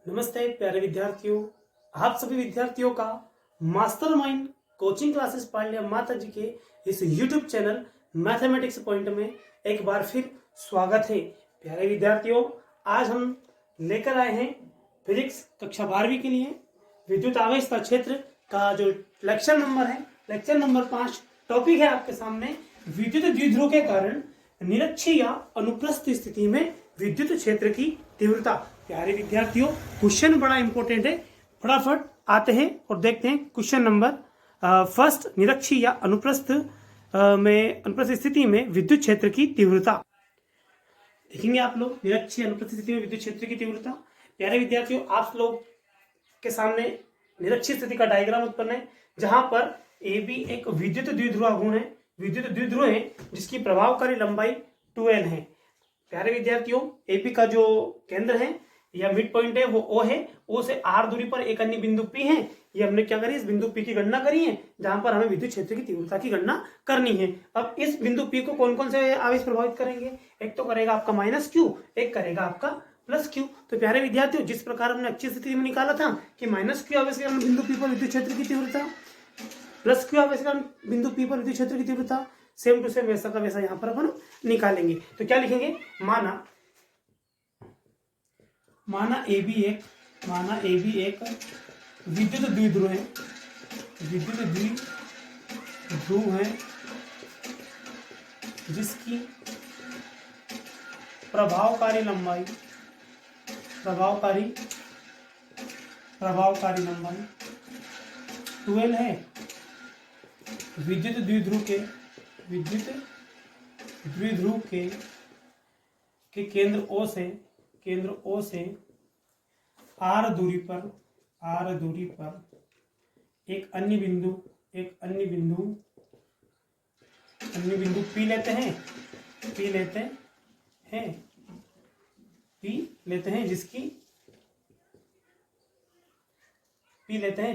नमस्ते प्यारे विद्यार्थियों। आप सभी विद्यार्थियों का मास्टरमाइंड कोचिंग क्लासेस पांड्या माता जी के इस YouTube चैनल मैथमेटिक्स पॉइंट में एक बार फिर स्वागत है। प्यारे विद्यार्थियों, आज हम लेकर आए हैं फिजिक्स कक्षा 12वीं के लिए विद्युत आवेश क्षेत्र का जो लेक्चर नंबर है, लेक्चर नंबर 5। टॉपिक है आपके सामने विद्युत द्विध्रुव के कारण निरक्षीय या अनुप्रस्थ स्थिति में विद्युत क्षेत्र की तीव्रता। प्यारे विद्यार्थियों, क्वेश्चन बड़ा इंपॉर्टेंट है, फटाफट आते हैं और देखते हैं क्वेश्चन नंबर फर्स्ट। निरक्षीय या अनुप्रस्थ स्थिति में विद्युत क्षेत्र की तीव्रता देखेंगे आप लोग। निरक्षीय अनुप्रस्थ स्थिति में विद्युत क्षेत्र की तीव्रता। प्यारे विद्यार्थियों, आप लोग के सामने निरक्षीय स्थिति का डायग्राम उत्पन्न है, जहां पर ए बी एक विद्युत द्विध्रुव गुण है, विद्युत द्विध्रुव है जिसकी प्रभावकारी लंबाई 2l है। प्यारे विद्यार्थियों, एपी का जो केंद्र है या मिड पॉइंट है वो ओ है। ओ से आर दूरी पर एक अन्य बिंदु पी है। ये हमने क्या करी, इस बिंदु पी की गणना करी है, जहां पर हमें विद्युत क्षेत्र की तीव्रता की गणना करनी है। अब इस बिंदु पी को कौन कौन से आवेश प्रभावित करेंगे? एक तो करेगा आपका माइनस क्यू, एक करेगा आपका प्लस क्यू। तो प्यारे विद्यार्थियों, जिस प्रकार हमने अच्छी स्थिति में निकाला था कि माइनस क्यू आवेश के कारण बिंदु पी पर विद्युत क्षेत्र की तीव्रता, प्लस क्यू आवेश के कारण बिंदु पी पर विद्युत क्षेत्र की तीव्रता, सेम टू सेम वैसा का वैसा यहां पर अपन निकालेंगे। तो क्या लिखेंगे? माना ए बी एक विद्युत द्विध्रुव है, विद्युत द्विध्रुव है जिसकी प्रभावकारी लंबाई 12 है। विद्युत द्विध्रुव के केंद्र ओ से आर दूरी पर एक अन्य बिंदु पी लेते हैं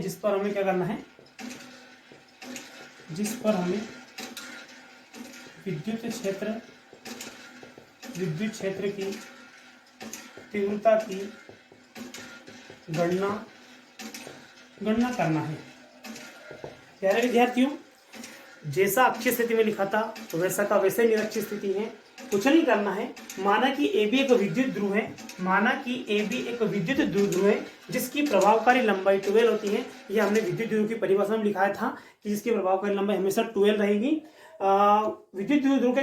जिस पर हमें क्या करना है, जिस पर हमें विद्युत क्षेत्र की तीव्रता की गणना करना है। प्यारे विद्यार्थियों, जैसा अच्छी स्थिति में लिखा था तो वैसा का वैसे ही निरक्षीय स्थिति है, कुछ नहीं करना है। माना कि ए बी एक विद्युत द्विध्रुव है जिसकी प्रभावकारी लंबाई 12 होती है। यह हमने विद्युत द्विध्रुव की परिभाषा में लिखाया था कि जिसकी प्रभावकारी लंबाई हमेशा 12 रहेगी। विद्युत द्विध्रुव के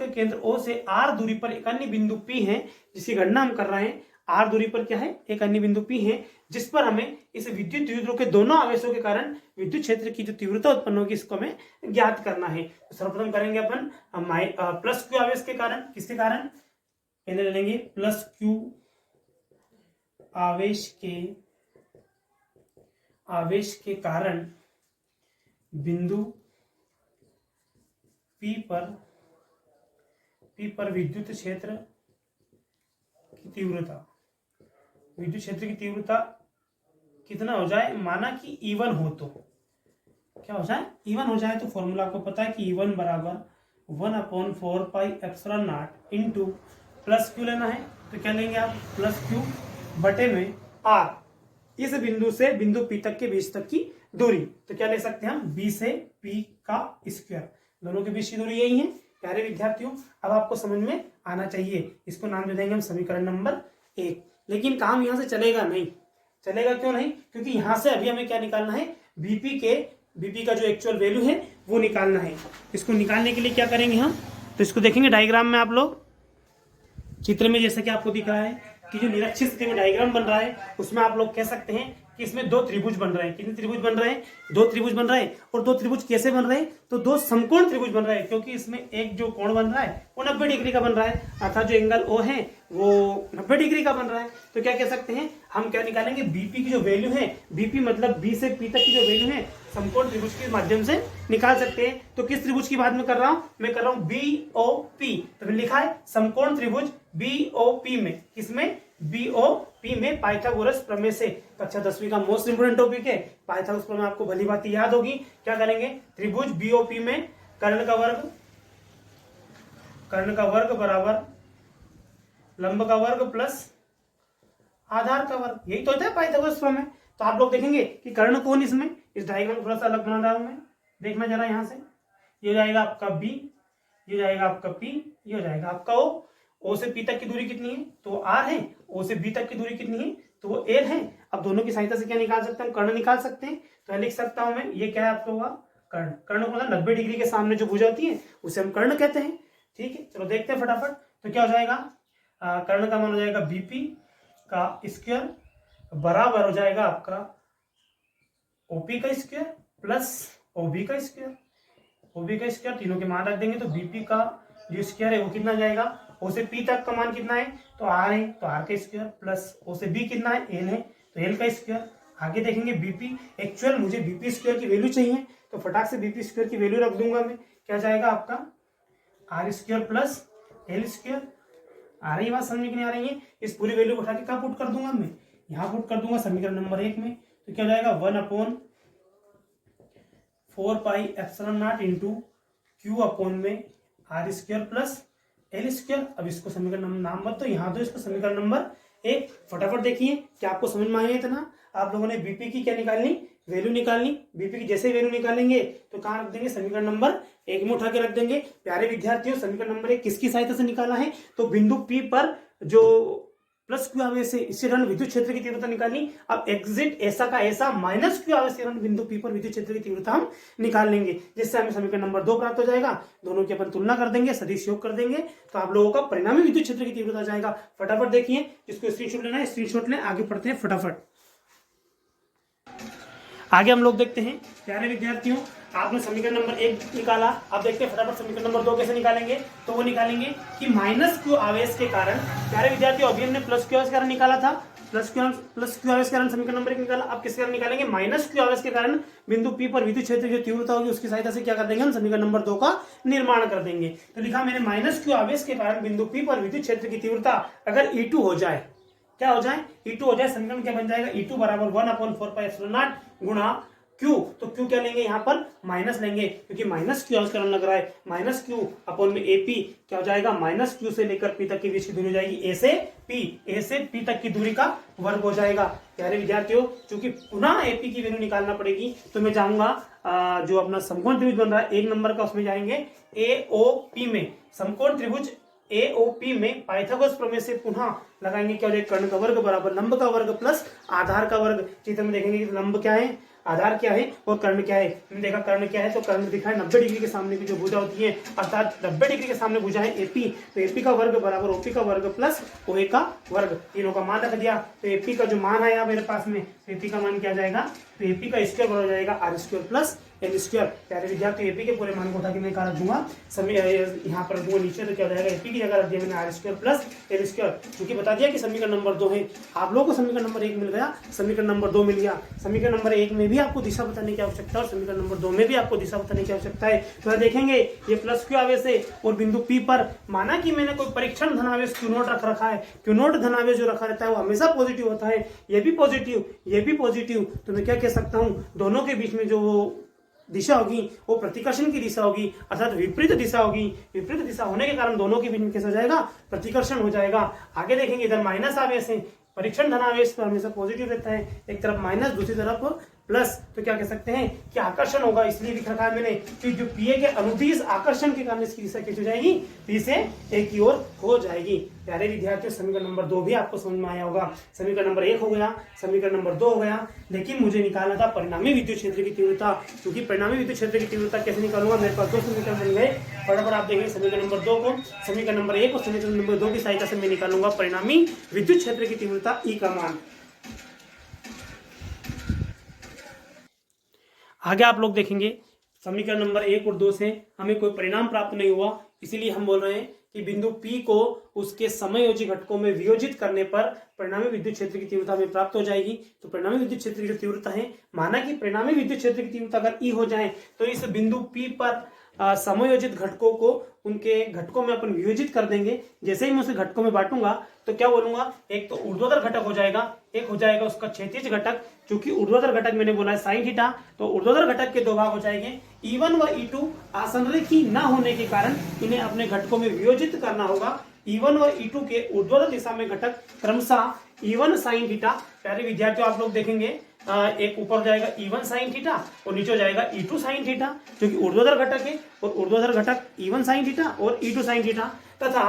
केंद्र ओ से आर दूरी पर एक अन्य बिंदु पी है, जिसकी गणना हम कर रहे हैं। आर दूरी पर क्या है? एक अन्य बिंदु पी है, जिस पर हमें इस विद्युत द्विध्रुव के दोनों आवेशों के कारण विद्युत क्षेत्र की जो तीव्रता उत्पन्न होगी इसको हमें ज्ञात करना है। तो सर्वप्रथम करेंगे अपन प्लस क्यू आवेश के कारण। किसके कारण? पहले ले लेंगे प्लस क्यू आवेश के कारण बिंदु पी पर विद्युत क्षेत्र की तीव्रता कितना हो जाए? माना कि E1 हो तो क्या हो जाए? E1 हो जाए तो फॉर्मूला आपको पता है कि E1 बराबर 1/4πε0 इंटू प्लस क्यू लेना है। तो क्या लेंगे आप? प्लस क्यू बटे में आर, इस बिंदु से बिंदु पी तक के बीच तक की दूरी। तो क्या ले सकते हैं हम? बी से पी का स्क्वायर, दोनों के बीच की दूरी यही है। प्यारे विद्यार्थियों, अब आपको समझ में आना चाहिए। इसको नाम दे देंगे हम समीकरण नंबर 1। लेकिन काम यहां से चलेगा नहीं। चलेगा क्यों नहीं? क्योंकि यहां से अभी हमें क्या निकालना है? बीपी का जो एक्चुअल वैल्यू है वो निकालना है। इसको निकालने के लिए क्या करेंगे हम? तो इसको देखेंगे डायग्राम में। आप लोग चित्र में जैसे कि आपको दिख रहा है कि जो निरक्षीय स्थिति में डायग्राम बन रहा है उसमें आप लोग कह सकते हैं कि इसमें दो त्रिभुज बन रहे हैं। कितने त्रिभुज बन रहे हैं? दो त्रिभुज बन रहे हैं। और दो त्रिभुज कैसे बन रहे हैं? तो दो समकोण त्रिभुज बन रहे हैं, क्योंकि इसमें एक जो कोण बन रहा है वो 90 डिग्री का बन रहा है, अर्थात जो एंगल ओ है वो 90 डिग्री का बन रहा है। तो क्या कह सकते हैं हम? क्या निकालेंगे? बीपी की जो वैल्यू है, बीपी मतलब बी से पी तक की जो वैल्यू है समकोण त्रिभुज के माध्यम से निकाल सकते हैं। तो किस त्रिभुज की बात में कर रहा हूं? मैं कर रहा हूं बीओपी। तो लिखा है समकोण त्रिभुज बीओपी में। किसमें? बीओपी में पाइथागोरस प्रमेय से। कक्षा 10वीं का मोस्ट इंपोर्टेंट टॉपिक है पाइथागोरस प्रमेय, आपको भली बात याद होगी। क्या करेंगे? त्रिभुज बीओपी में कर्ण का वर्ग बराबर लंब का वर्ग प्लस आधार का वर्ग, यही तो होता है पाइथागोरस प्रमेय। तो आप लोग देखेंगे कि कर्ण कोण इसमें, इस डायग्राम थोड़ा सा अलग बना रहा हूं मैं, देखना जरा यहाँ से, ये हो जाएगा आपका बी, ये हो जाएगा आपका पी, ये हो जाएगा आपका ओ से पी तक की दूरी कितनी है तो आर है, ओ से बी तक की दूरी कितनी है तो वो एल है। अब दोनों की सहायता से क्या निकाल सकते हैं, कर्ण निकाल सकते हैं। तो लिख सकता हूं मैं, ये क्या है आपका हुआ कर्ण, कर्ण को मतलब 90 डिग्री के सामने जो भुजा होती है उसे हम कर्ण कहते हैं। ठीक है, चलो देखते हैं फटाफट। तो क्या हो जाएगा, कर्ण का मान हो जाएगा बीपी का स्क्वायर बराबर हो जाएगा आपका ओपी का स्क्वायर प्लस ओबी का स्क्वायर, ओबी का स्क्वायर तीनों के मान रख देंगे तो बीपी का जो स्क्वायर है वो कितना जाएगा, ओ से पी तक का मान कितना है तो आर है, तो आर का स्क्वायर प्लस ओ से बी कितना है एल है, तो एल का स्क्वायर। आगे देखेंगे बीपी, एक्चुअल मुझे बीपी स्क्वायर की वैल्यू चाहिए तो फटाक से बीपी स्क्वायर की वैल्यू रख दूंगा मैं, क्या जाएगा आपका r square plus L square. आ रही बात समझ में नहीं आ रही है, इस पूरी वैल्यू को उठा के कहाँ पुट कर दूंगा मैं, यहाँ पुट कर दूंगा समीकरण नंबर 1 में। तो क्या हो जाएगा 1/4 pi epsilon naught into Q upon में are square plus L square. अब इसको समीकरण नाम मत तो यहाँ दो इसको समीकरण नंबर 1। फटाफट देखिए क्या आपको समझ में आया इतना। आप लोगों ने बीपी की क्या निकालनी, वैल्यू निकालनी। बीपी की जैसे वैल्यू निकालेंगे तो कहाँ रख देंगे, समीकरण नंबर 1 में उठा के रख देंगे। प्यारे विद्यार्थियों, समीकरण नंबर 1 किसकी सहायता से निकाला है तो बिंदु P पर जो प्लस क्यू आवेश से इससे रण विद्युत क्षेत्र की तीव्रता निकालनी। अब एग्जिट ऐसा का ऐसा माइनस क्यू आवेश से रण बिंदु P पर विद्युत क्षेत्र की तीव्रता हम निकाल लेंगे, जिससे हमें समीकरण नंबर 2 प्राप्त हो जाएगा। दोनों की अपन तुलना कर देंगे, सदिश योग कर देंगे तो आप लोगों का परिणामी विद्युत क्षेत्र की तीव्रता जाएगा। फटाफट देखिए, जिसको स्क्रीनशॉट लेना है स्क्रीनशॉट लें, आगे पढ़ते हैं फटाफट। आगे हम लोग देखते हैं प्यारे विद्यार्थियों, आपने समीकरण नंबर 1 निकाला। अब देखते हैं फटाफट समीकरण नंबर 2 कैसे निकालेंगे। तो वो निकालेंगे कि माइनस क्यू आवेश के कारण, प्यारे विद्यार्थियों अभी हमने प्लस क्यू आवेश के कारण निकाला था, प्लस क्यू आवेश के कारण समीकरण नंबर 1 निकाला। अब किसके कारण निकालेंगे, माइनस क्यू आवेश के कारण बिंदु P पर विद्युत क्षेत्र जो तीव्रता होगी उसकी सहायता से क्या कर देंगे हम समीकरण नंबर 2 का निर्माण कर देंगे। तो लिखा मैंने माइनस क्यू आवेश के कारण बिंदु P पर विद्युत क्षेत्र की तीव्रता अगर E2 हो जाए, क्या हो जाए E2 हो जाए, समीकरण क्या बन जाएगा E2 बराबर 1/4 पाई एप्सिलॉन नॉट गुणा क्यू। तो क्यू क्या लेंगे यहाँ पर माइनस लेंगे, क्योंकि माइनस क्यू आवेश लग रहा है, माइनस क्यू अपॉन में एपी क्या हो जाएगा, माइनस क्यू से लेकर पी तक के बीच की दूरी हो जाएगी ए से पी तक की दूरी का वर्ग हो जाएगा। प्यारे विद्यार्थियों, चूंकि पुनः एपी की वैल्यू निकालना पड़ेगी तो मैं चाहूंगा जो अपना समकोण त्रिभुज बन रहा है 1 नंबर का, उसमें जाएंगे एओपी में, समकोण त्रिभुज एओपी में पाइथागोरस प्रमेय से पुनः लगाएंगे, क्या हो जाएगा कर्ण का वर्ग बराबर लंब का वर्ग प्लस आधार का वर्ग। चित्र में देखेंगे कि लंब क्या है, आधार क्या है और कर्ण क्या है। हमने देखा कर्ण क्या है तो कर्ण दिखा है 90 डिग्री के सामने की जो भुजा होती है, अर्थात 90 डिग्री के सामने भुजा है एपी, तो एपी का वर्ग बराबर ओपी का वर्ग प्लस ओए का वर्ग, तीनों का मान रख दिया। तो एपी का जो मान आया मेरे पास में, एपी का मान क्या जाएगा तो एपी का स्क्वायर हो जाएगा r square plus L square. प्यारे विद्यार्थी एपी के पूरे मान को उठा के मैं रख दूंगा यहाँ पर रख दूंगा नीचे, तो क्या हो जाएगा एपी की जगह रख दिया मैंने r square plus L square, क्योंकि बता दिया कि समीकरण नंबर 2 है। आप लोगों को समीकरण नंबर 1 मिल गया, समीकरण नंबर 2 मिल गया। समीकरण नंबर 1 में भी आपको दिशा बताने की आवश्यकता है और समीकरण नंबर 2 में भी आपको दिशा बताने की आवश्यकता है। तो देखेंगे ये प्लस क्यू आवेश है और बिंदु P पर माना कि मैंने कोई परीक्षण धनावेश क्यू नोट रख रखा है, क्यू नोट धनावेश जो रखा रहता है वो हमेशा पॉजिटिव होता है, ये भी पॉजिटिव ये भी पॉजिटिव। तो मैं क्या कह सकता हूँ, दोनों के बीच में जो वो दिशा होगी वो प्रतिकर्षण की दिशा होगी, अर्थात विपरीत दिशा होगी। विपरीत दिशा होने के कारण दोनों के बीच में कैसा हो जाएगा, प्रतिकर्षण हो जाएगा। आगे देखेंगे इधर माइनस आवेश है, परीक्षण धनावेश तो हमेशा पॉजिटिव रहता है, एक तरफ माइनस दूसरी तरफ प्लस, तो क्या कह सकते हैं कि आकर्षण होगा। इसलिए लिख रखा है मैंने कि जो पीए के अनुदिश आकर्षण के कारण इसकी दिशा कैसी हो जाएगी, पी से ए की ओर हो जाएगी। प्यारे विद्यार्थियों, समीकरण नंबर 2 भी आपको समझ में आया होगा। समीकरण नंबर 1 हो गया, समीकरण नंबर 2 हो गया, लेकिन मुझे निकालना था परिणामी विद्युत क्षेत्र की तीव्रता। क्योंकि परिणामी विद्युत क्षेत्र की तीव्रता कैसे निकालूंगा, मेरे पास 2 समीकरण बन गए। फटाफट आप देखेंगे समीकरण नंबर 2 को, समीकरण नंबर 1 और समीकरण नंबर 2 की सहायता से मैं निकालूंगा परिणामी विद्युत क्षेत्र की तीव्रता ई का मान। आगे आप लोग देखेंगे समीकरण नंबर 1 और 2 से हमें कोई परिणाम प्राप्त नहीं हुआ, इसीलिए हम बोल रहे हैं कि बिंदु P को उसके समयोजी घटकों में वियोजित करने पर परिणामी विद्युत क्षेत्र की तीव्रता में प्राप्त हो जाएगी। तो परिणामी विद्युत क्षेत्र की जो तीव्रता है, माना कि परिणामी विद्युत क्षेत्र की तीव्रता अगर E हो जाए तो इस बिंदु P पर समयोजित घटकों को उनके घटकों में अपन वियोजित कर देंगे। जैसे ही मैं उसे घटकों में बांटूंगा तो क्या बोलूंगा, एक तो ऊर्ध्वाधर घटक हो जाएगा, एक हो जाएगा उसका क्षैतिज घटक। क्योंकि ऊर्ध्वाधर घटक मैंने बोला है साइन थीटा, तो ऊर्ध्वाधर घटक के 2 भाग हो जाएंगे। E1 व E2 आसंरेखी न होने के कारण इन्हें अपने घटकों में वियोजित करना होगा। E1 और E2 के ऊर्ध्वाधर दिशा में घटक क्रमशः E1 sin थीटा। प्यारे विद्यार्थियों आप लोग देखेंगे एक ऊपर जाएगा E1 sin थीटा और नीचे जाएगा E2 sin थीटा, जो कि ऊर्ध्वाधर घटक है, और ऊर्ध्वाधर घटक E1 sin थीटा और E2 sin थीटा, तथा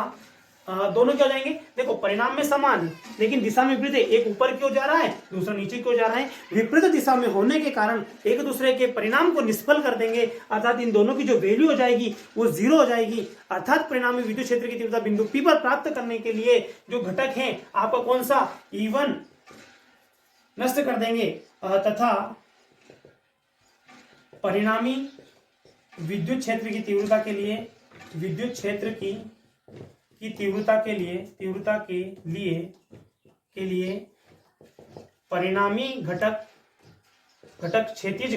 दोनों क्या हो जाएंगे, देखो परिणाम में समान है लेकिन दिशा में विपरीत है। एक ऊपर क्यों जा रहा है, दूसरा नीचे क्यों जा रहा है। विपरीत दिशा में होने के कारण एक दूसरे के परिणाम को निष्फल कर देंगे, अर्थात इन दोनों की जो वैल्यू हो जाएगी वो 0 हो जाएगी। अर्थात परिणामी विद्युत क्षेत्र की तीव्रता बिंदु P पर प्राप्त करने के लिए जो घटक है आपका कौन सा, E1 नष्ट कर देंगे, तथा परिणामी विद्युत क्षेत्र की तीव्रता के लिए, विद्युत क्षेत्र की तीव्रता के लिए परिणामी घटक क्षैतिज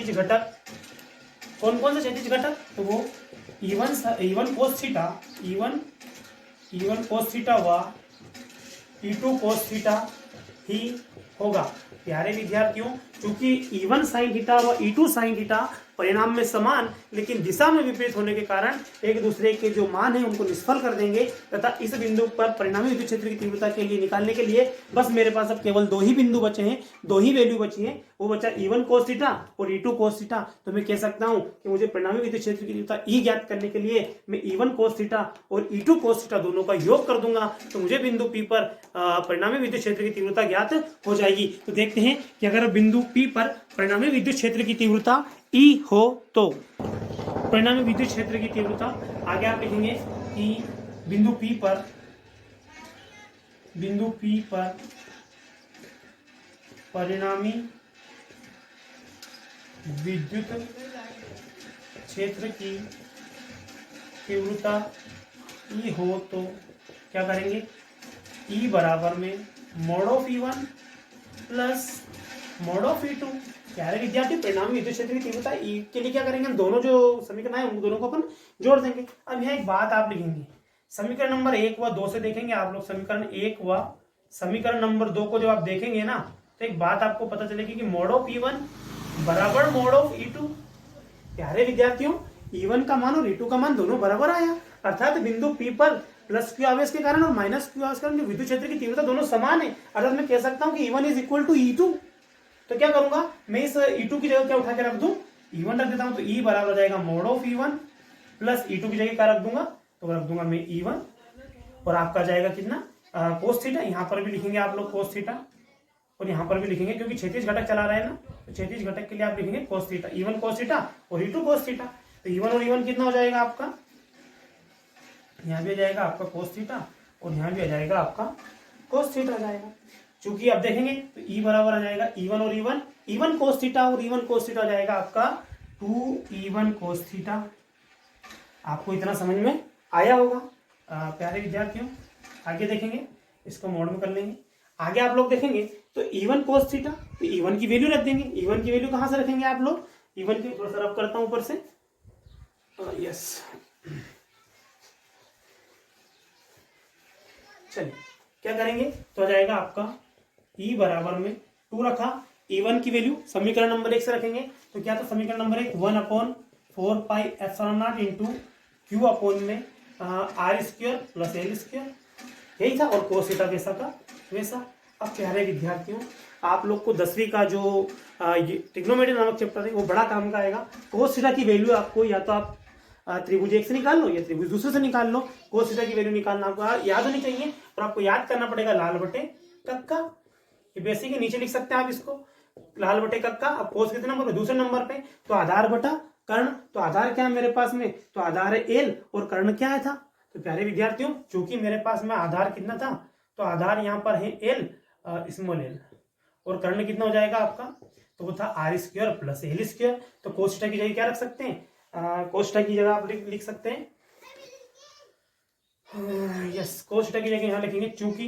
घटक कौन कौन से क्षैतिज घटक, तो वो E1 cos theta, E1 cos theta व E2 cos थीटा ही होगा। प्यारे विद्यार्थियों, चूंकि E1 sin थीटा व E2 sin थीटा परिणाम में समान लेकिन दिशा में विपरीत होने के कारण एक दूसरे के जो मान है उनको निष्फल कर देंगे, तथा इस बिंदु पर परिणामी विद्युत क्षेत्र की तीव्रता के लिए निकालने के लिए बस मेरे पास अब केवल 2 ही बिंदु बचे हैं, 2 ही वैल्यू बची है, वो बचा E1 cos थीटा और E2 cos थीटा। तो मैं कह सकता हूं कि मुझे परिणामी विद्युत क्षेत्र की तीव्रता E ज्ञात करने के लिए मैं E1 cos थीटा और E2 cos थीटा दोनों का योग कर दूंगा, तो मुझे बिंदु P पर परिणामी विद्युत क्षेत्र की तीव्रता ज्ञात हो जाएगी। तो देखते हैं कि अगर बिंदु P पर परिणामी विद्युत क्षेत्र की तीव्रता E हो तो परिणामी विद्युत क्षेत्र की तीव्रता आगे आप लिखेंगे कि बिंदु P पर परिणामी विद्युत क्षेत्र की तीव्रता E हो तो क्या करेंगे, E बराबर में mode of E1 plus mode of E2। प्यारे विद्यार्थी, परिणामी विद्युत क्षेत्र की तीव्रता E के लिए क्या करेंगे, हम दोनों जो समीकरण है उन दोनों को अपन जोड़ देंगे। अब यहाँ एक बात आप लिखेंगे, समीकरण नंबर 1 व 2 से देखेंगे आप लोग, समीकरण 1 व समीकरण नंबर 2 को जब आप देखेंगे ना तो एक बात आपको पता चलेगी कि मोड ऑफ E1 बराबर मोड ऑफ E2। प्यारे विद्यार्थियों, E1 का मान और E2 का मान दोनों बराबर आया, अर्थात बिंदु P पर प्लस क्यू आवेश के कारण और माइनस क्यू आवेश के कारण विद्युत क्षेत्र की तीव्रता दोनों समान है, अर्थात मैं कह सकता हूं कि E1 is equal to E2। तो क्या करूंगा, मैं इस E2 की जगह क्या उठा के रख दूं, E1 रख देता हूं, तो E बराबर हो जाएगा mode of E1 plus E2 की जगह क्या रख दूंगा, तो रख दूंगा मैं E1, और आपका जाएगा कितना कोस थीटा। यहाँ पर भी लिखेंगे आप लोग कोस थीटा, और यहाँ पर भी लिखेंगे क्योंकि क्षैतिज घटक चला रहा है ना, तो क्षैतिज घटक के लिए आप लिखेंगे cos theta, E1 cos theta और E2 कोस थीटा। तो E1 और E1 कितना हो जाएगा आपका, यहाँ भी आ जाएगा आपका कोस थीटा और यहाँ भी आ जाएगा आपका कोस थीटा आ जाएगा। चूंकि अब देखेंगे तो E बराबर आ जाएगा E1 और E1 कोस थीटा और E1 कोस थीटा आ जाएगा आपका 2E1 कोस थीटा। आपको इतना समझ में आया होगा प्यारे विद्यार्थियों। आगे देखेंगे, इसको मोड में कर लेंगे। आगे आप लोग देखेंगे तो E1 कोस थीटा, तो E1 की वैल्यू रख देंगे। E1 की वैल्यू कहां से रखेंगे आप लोग, E1 की थोड़ा सा रब करता हूं ऊपर से, यस चलिए क्या करेंगे, तो आ जाएगा आपका E बराबर में 2 रखा, E1 की वैल्यू समीकरण नंबर 1 से रखेंगे, तो क्या था समीकरण number 1 1/4 pi epsilon naught into Q upon में are square plus L square, यही था, और कोस थीटा वैसा का वैसा। अब प्यारे विद्यार्थियों, आप लोग को 10वीं का जो ट्रिग्नोमेट्री नामक चैप्टर है वो बड़ा काम का आएगा। कोस थीटा की वैल्यू आपको या तो आप त्रिभुज एक से निकाल लो या त्रिभुज दूसरे से निकाल लो, कोस थीटा की वैल्यू निकालना आपको याद होनी चाहिए, और आपको याद करना पड़ेगा लाल बटे कक्का। ये बेसिक है, नीचे लिख सकते हैं आप इसको, लाल बटे कक्का। अब कोस कितने नंबर पे, दूसरे नंबर पे, तो आधार बटा कर्ण। तो आधार क्या है मेरे पास में, तो आधार है एल और कर्ण क्या है था। तो प्यारे विद्यार्थियों, चूंकि मेरे पास में आधार कितना था, तो आधार यहाँ पर है एल स्मॉल एल, और कर्ण कितना हो जाएगा आपका, तो वो था r square plus L square. तो कोस थीटा की जगह क्या रख सकते हैं, कोस थीटा की जगह आप लिख सकते हैं, यस कोस थीटा की जगह यहाँ लिखेंगे, चूंकि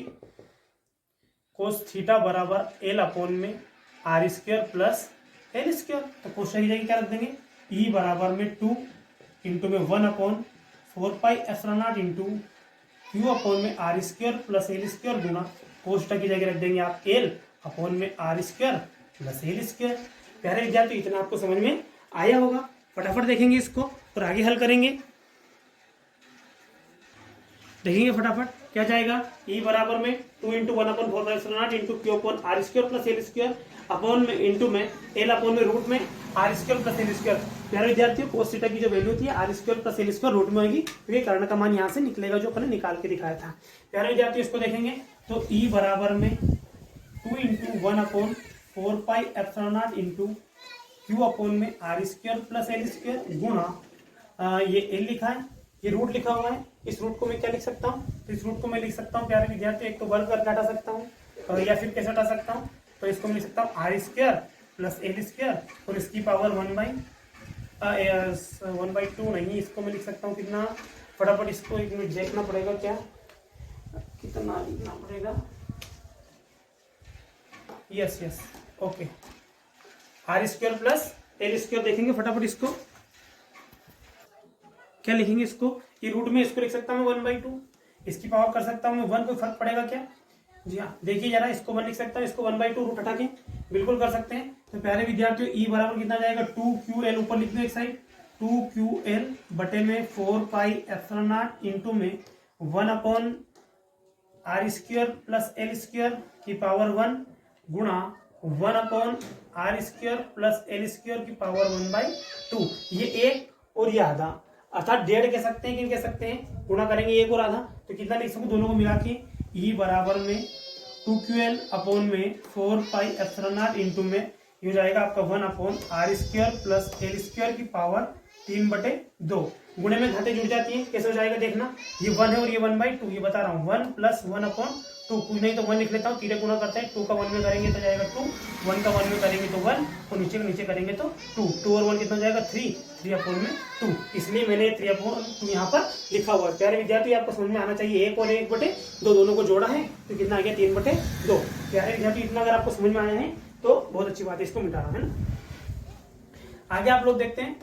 कोस थीटा बराबर एल अपॉन में are square plus L square. तो कोस थीटा की जगह क्या रख देंगे, ई बराबर में 2 इंटू में 1/4 pi epsilon naught into Q upon में are square plus L square गुना कोस थीटा की जगह रख देंगे आप एल अपॉन में are square plus L square. प्यारे विद्यार्थी, इतना आपको समझ में आया होगा। फटाफट देखेंगे इसको और आगे हल करेंगे। देखेंगे फटाफट क्या जाएगा। ई बराबर में 2 into 1/4 into Q upon r square plus L square upon में इंटू में एल अपॉन में रूट में are square plus L square. प्यारे विद्यार्थियों कोस थीटा की जो वैल्यू थी r square plus L square root में होगी, क्योंकि कर्ण का मान यहाँ से निकलेगा जो अपने निकाल के दिखाया था। प्यारे विद्यार्थियों इसको देखेंगे तो ई बराबर में 2 इंटू 1/4 इंटू क्यू अपॉन में are square plus L square गुणा ये एल लिखा है, ये रूट लिखा हुआ है, इस रूट को मैं क्या लिख सकता हूँ, तो इस रूट को मैं लिख सकता हूँ प्यारे विद्यार्थी एक तो वर्ग करके हटा सकता हूँ या फिर कैसे हटा सकता हूँ, तो इसको मैं लिख सकता हूँ R square plus L square और इसकी पावर 1/2 नहीं, इसको मैं लिख सकता हूँ कितना, फटाफट इसको एक मिनट देखना पड़ेगा क्या कितना लिखना पड़ेगा। Yes yes okay, R square plus L square देखेंगे फटाफट इसको क्या लिखेंगे, इसको ये रूट में इसको लिख सकता हूँ 1/2, इसकी पावर कर सकता हूँ मैं 1, कोई फर्क पड़ेगा क्या, जी हाँ देखिए जरा इसको 1 लिख सकता हूँ, इसको 1/2 रूट हटा के बिल्कुल कर सकते हैं। तो प्यारे विद्यार्थियों ई बराबर कितना जाएगा 2ql, ऊपर लिख दो एक साइड 2ql बटे में 4πε0 इंटू में 1/r square plus L square की पावर 1 गुणा 1/r square plus L square की पावर 1/2, ये एक और ये आधा, अर्थात 1.5 कह सकते हैं कि कह सकते हैं, गुणा करेंगे एक और आधा तो कितना लिख सकूं, दोनों को मिला के ई बराबर में 2ql अपॉन में 4πε0 इंटू में ये हो जाएगा आपका 1/r square plus L square की पावर 3/2, गुणे में घाते जुड़ जाती है, कैसे हो जाएगा देखना, ये 1 है और ये 1/2, ये बता रहा हूँ 1 प्लस 1/2, कुछ नहीं तो 1 लिख लेता हूँ, तीरे गुणा करते हैं, 2 का 1 में करेंगे तो जाएगा 2, 1 का 1 में करेंगे तो 1 और नीचे का नीचे करेंगे तो 2 और 1 कितना जाएगा 3/2, इसलिए मैंने 3/2 यहाँ पर लिखा हुआ है। प्यारे विद्यार्थी आपको समझ में आना चाहिए, 1 और 1/2 दोनों को जोड़ा है तो कितना आ गया 3/2। प्यारे विद्यार्थी इतना अगर आपको समझ में आया है तो बहुत अच्छी बात है, इसको मिटा रहा है ना। आगे आप लोग देखते हैं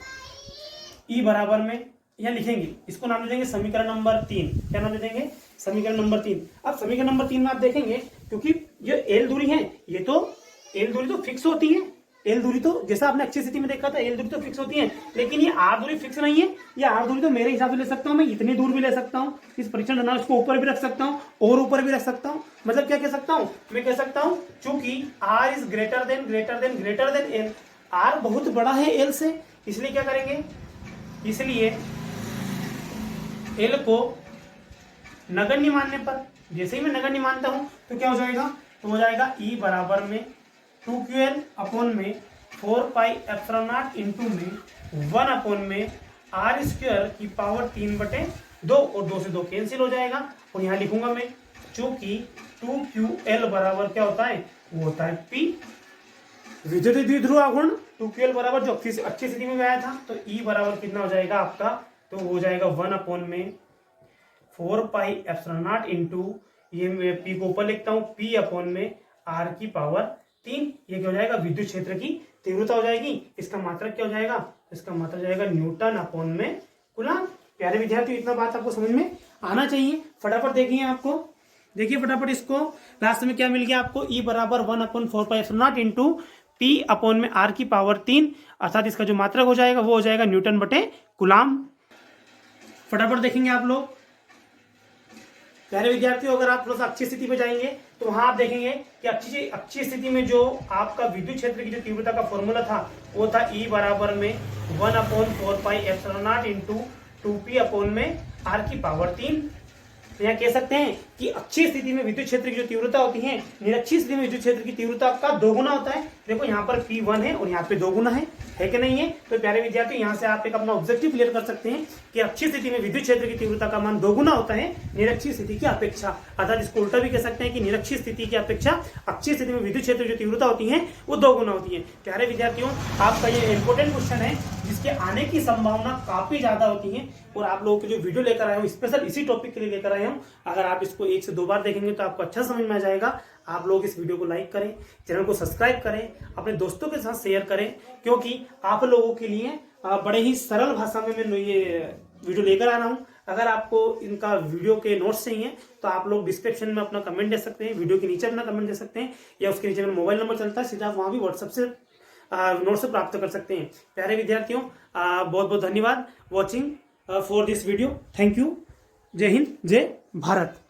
ई बराबर में यहाँ लिखेंगे, इसको नाम दे देंगे समीकरण नंबर 3, क्या नाम दे देंगे समीकरण नंबर 3। अब समीकरण नंबर 3 में आप देखेंगे क्योंकि जो एल दूरी है ये तो एल दूरी तो फिक्स होती है, एल दूरी तो जैसा आपने अच्छी स्थिति में देखा था एल दूरी तो फिक्स होती है, लेकिन ये आर दूरी फिक्स नहीं है, ये आर दूरी तो मेरे हिसाब से ले सकता हूँ मैं, इतनी दूर भी ले सकता हूँ, इस परीक्षण धनांक इसको ऊपर भी रख सकता हूँ और ऊपर भी रख सकता हूँ, मतलब क्या कह सकता हूँ, मैं कह सकता हूँ चूंकि R is greater than L, R बहुत बड़ा है एल से, इसलिए क्या करेंगे, इसलिए एल को नगण्य मानने पर, जैसे ही मैं नगण्य मानता हूं तो क्या हो जाएगा, तो हो जाएगा ई बराबर में 2ql अपॉन में 4πε0 इंटू में 1 अपॉन में आर स्क्वायर की पावर 3/2 और 2 से 2 कैंसिल हो जाएगा और यहां लिखूंगा मैं चूंकि 2ql बराबर क्या होता है, वो होता है p विद्युत द्विध्रुव आघूर्ण, 2ql बराबर जो अच्छी स्थिति में आया था, तो ई बराबर कितना हो जाएगा आपका, तो हो जाएगा 1 अपॉन में 4πε0 इंटू ये पी को ऊपर लिखता हूँ p अपॉन में r की पावर 3, ये क्या हो जाएगा विद्युत क्षेत्र की तीव्रता हो जाएगी, इसका मात्रक क्या हो जाएगा, इसका मात्रक जाएगा न्यूटन अपॉन में कूलम्ब। प्यारे विद्यार्थी इतना बात आपको समझ में आना चाहिए, फटाफट देखिए आपको, देखिए फटाफट इसको लास्ट में क्या मिल गया आपको, ई बराबर 1/4πε0 इंटू पी अपॉन में आर की पावर 3, अर्थात इसका जो मात्रक हो जाएगा वो हो जाएगा न्यूटन बटे कूलम्ब। फटाफट देखेंगे आप लोग। प्यारे विद्यार्थियों अगर आप थोड़ा सा अच्छी स्थिति पे जाएंगे तो वहां आप देखेंगे कि अच्छी स्थिति में जो आपका विद्युत क्षेत्र की जो तीव्रता का फॉर्मूला था वो था ई बराबर में 1/4πε0 इंटू 2p अपॉन में आर की पावर 3। तो यहाँ कह सकते हैं कि अच्छी स्थिति में विद्युत क्षेत्र की जो तीव्रता होती है निरक्षी स्थिति में विद्युत क्षेत्र की तीव्रता का 2 गुना होता है। देखो यहाँ पर P1 है और यहाँ पे 2 गुना है कि नहीं है। तो प्यारे विद्यार्थी यहाँ से आप एक अपना ऑब्जेक्टिव क्लियर कर सकते हैं कि अच्छी स्थिति में विद्युत क्षेत्र की तीव्रता का मान 2 गुना होता है निरक्षी स्थिति की अपेक्षा। अर्थात इसको उल्टा भी कह सकते हैं कि निरक्षी स्थिति की अपेक्षा अच्छी स्थिति में विद्युत क्षेत्र की जो तीव्रता होती है वो 2 गुना होती है। प्यारे विद्यार्थियों आपका ये इंपॉर्टेंट क्वेश्चन है जिसके आने की संभावना काफी ज्यादा होती है और आप लोगों के जो वीडियो लेकर आया हूँ स्पेशल इसी टॉपिक के लिए लेकर आया हूँ। अगर आप इसको 1 से 2 बार देखेंगे तो आपको अच्छा समझ में आ जाएगा। आप लोग इस वीडियो को लाइक करें, चैनल को सब्सक्राइब करें, अपने दोस्तों के साथ शेयर करें, क्योंकि आप लोगों के लिए बड़े ही सरल भाषा में मैं ये वीडियो लेकर आ रहा हूँ। अगर आपको इनका वीडियो के नोट्स चाहिए तो आप लोग डिस्क्रिप्शन में अपना कमेंट दे सकते हैं, वीडियो के नीचे अपना कमेंट दे सकते हैं या उसके नीचे मेरा मोबाइल नंबर चलता है, सीधा आप वहाँ भी व्हाट्सएप से नोट से प्राप्त कर सकते हैं। प्यारे विद्यार्थियों बहुत बहुत धन्यवाद watching for this video. Thank you. जय हिंद, जय भारत।